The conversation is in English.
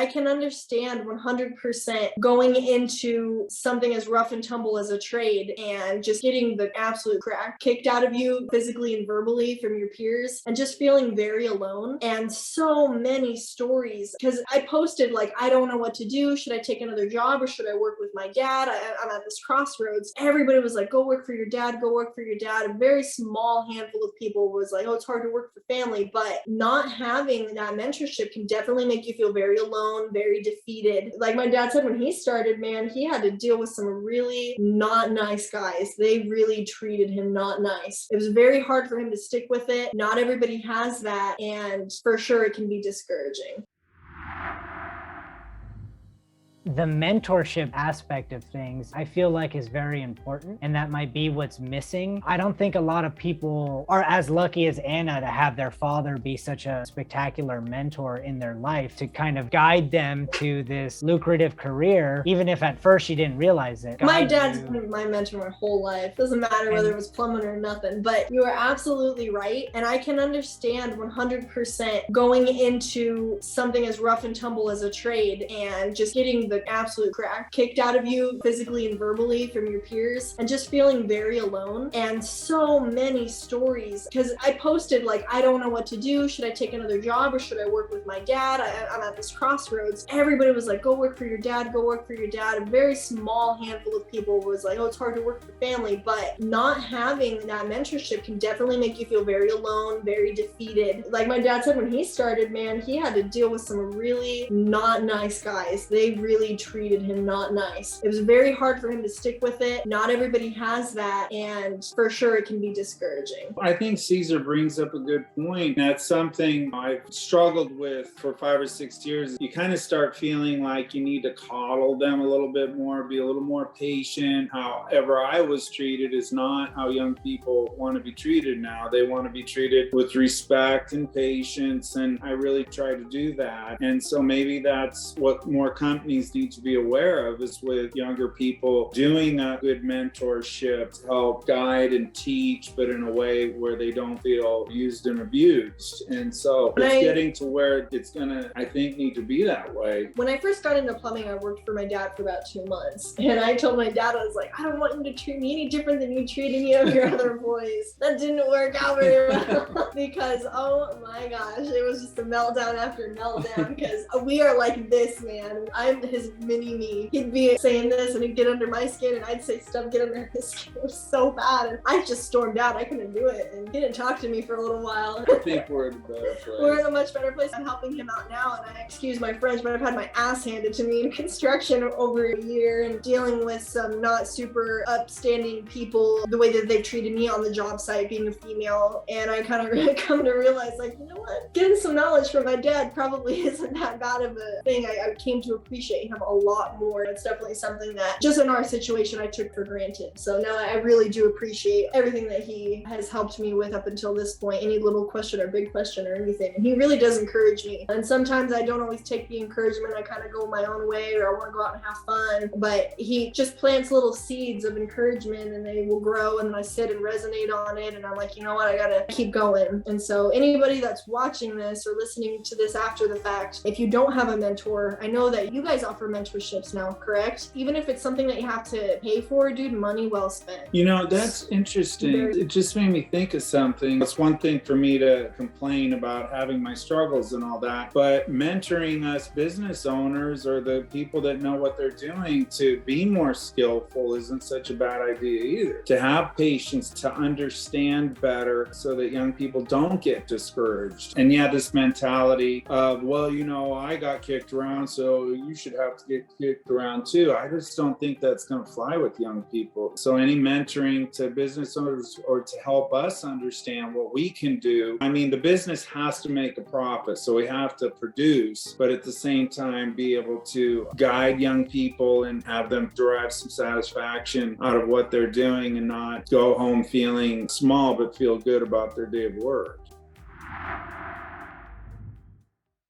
I can understand 100% going into something as rough and tumble as a trade and just getting the absolute crap kicked out of you physically and verbally from your peers and just feeling very alone. And so many stories, because I posted like, I don't know what to do. Should I take another job or should I work with my dad? I'm at this crossroads. Everybody was like, go work for your dad, go work for your dad. A very small handful of people was like, oh, it's hard to work for family, but not having that mentorship can definitely make you feel very alone, very defeated. Like my dad said, when he started, man, he had to deal with some really not nice guys. They really treated him not nice. It was very hard for him to stick with it. Not everybody has that, and for sure it can be discouraging. The mentorship aspect of things, I feel like is very important, and that might be what's missing. I don't think a lot of people are as lucky as Anna to have their father be such a spectacular mentor in their life to kind of guide them to this lucrative career, even if at first she didn't realize it. My dad's been my mentor my whole life. Doesn't matter whether it was plumbing or nothing, but you are absolutely right. And I can understand 100% going into something as rough and tumble as a trade and just getting the absolute crap kicked out of you physically and verbally from your peers and just feeling very alone. And so many stories, because I posted like, I don't know what to do. Should I take another job or should I work with my dad? I'm at this crossroads. Everybody was like, go work for your dad, go work for your dad. A very small handful of people was like, oh, it's hard to work for family, but not having that mentorship can definitely make you feel very alone, very defeated. Like my dad said, when he started, man, he had to deal with some really not nice guys. They really treated him not nice. It was very hard for him to stick with it. Not everybody has that, and for sure it can be discouraging. I think Caesar brings up a good point. That's something I've struggled with for 5 or 6 years. You kind of start feeling like you need to coddle them a little bit more, be a little more patient. However I was treated is not how young people want to be treated now. They want to be treated with respect and patience, and I really try to do that. And so maybe that's what more companies need to be aware of, is with younger people doing a good mentorship to help guide and teach, but in a way where they don't feel used and abused. And so it's getting to where it's gonna, I think, need to be that way. When I first got into plumbing, I worked for my dad for about 2 months. And I told my dad, I was like, I don't want you to treat me any different than you treat any of your other boys. That didn't work out very well because, oh my gosh, it was just a meltdown after meltdown because we are like this, man. I'm his mini me. He'd be saying this and he'd get under my skin and I'd say stuff get under his skin. It was so bad. And I just stormed out. I couldn't do it. And he didn't talk to me for a little while. I think we're in a better place. We're in a much better place. I'm helping him out now, and I excuse my French, but I've had my ass handed to me in construction over a year and dealing with some not super upstanding people, the way that they've treated me on the job site being a female. And I kind of really come to realize, like, you know what? Getting some knowledge from my dad probably isn't that bad of a thing. I came to appreciate him a lot more. It's definitely something that just in our situation I took for granted. So now I really do appreciate everything that he has helped me with up until this point, any little question or big question or anything. And he really does encourage me. And sometimes I don't always take the encouragement. I kind of go my own way, or I want to go out and have fun. But he just plants little seeds of encouragement and they will grow, and then I sit and resonate on it. And I'm like, you know what? I gotta keep going. And so anybody that's watching this or listening to this after the fact, if you don't have a mentor, I know that you guys offer mentorships now, correct? Even if it's something that you have to pay for, dude, money well spent. You know, that's interesting. It just made me think of something. It's one thing for me to complain about having my struggles and all that, but mentoring us business owners or the people that know what they're doing to be more skillful isn't such a bad idea either. To have patience, to understand better so that young people don't get discouraged. And yeah, this mentality of, well, you know, I got kicked around, so you should have to get kicked around too. I just don't think that's going to fly with young people. So any mentoring to business owners or to help us understand what we can do. I mean, the business has to make a profit, so we have to produce, but at the same time be able to guide young people and have them derive some satisfaction out of what they're doing and not go home feeling small but feel good about their day of work.